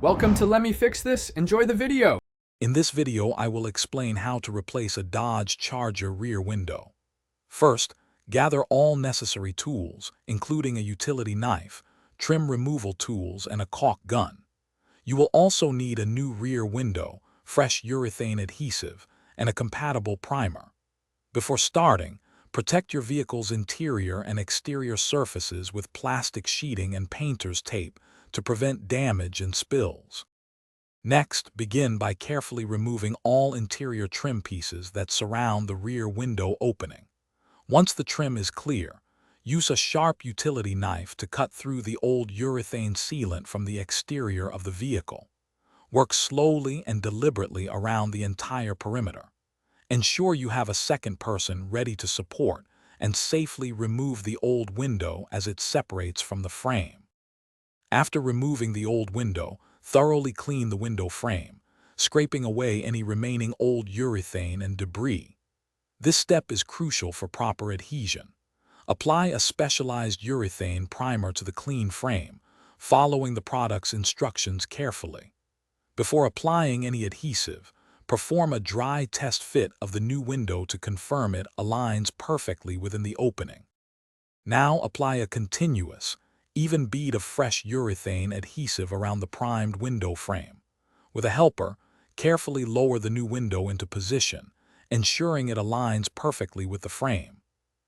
Welcome to Let Me Fix This. Enjoy the video. In this video, I will explain how to replace a Dodge Charger rear window. First, gather all necessary tools, including a utility knife, trim removal tools, and a caulk gun. You will also need a new rear window, fresh urethane adhesive, and a compatible primer. Before starting, protect your vehicle's interior and exterior surfaces with plastic sheeting and painter's tape to prevent damage and spills. Next, begin by carefully removing all interior trim pieces that surround the rear window opening. Once the trim is clear, use a sharp utility knife to cut through the old urethane sealant from the exterior of the vehicle. Work slowly and deliberately around the entire perimeter. Ensure you have a second person ready to support and safely remove the old window as it separates from the frame. After removing the old window, thoroughly clean the window frame, scraping away any remaining old urethane and debris. This step is crucial for proper adhesion. Apply a specialized urethane primer to the clean frame, following the product's instructions carefully. Before applying any adhesive, perform a dry test fit of the new window to confirm it aligns perfectly within the opening. Now apply a continuous, even bead of fresh urethane adhesive around the primed window frame. With a helper, carefully lower the new window into position, ensuring it aligns perfectly with the frame.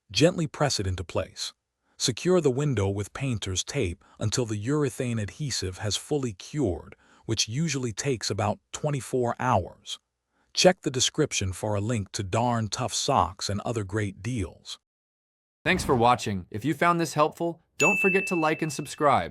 Gently press it into place. Secure the window with painter's tape until the urethane adhesive has fully cured, which usually takes about 24 hours. Check the description for a link to Darn Tough socks and other great deals. Thanks for watching. If you found this helpful, don't forget to like and subscribe.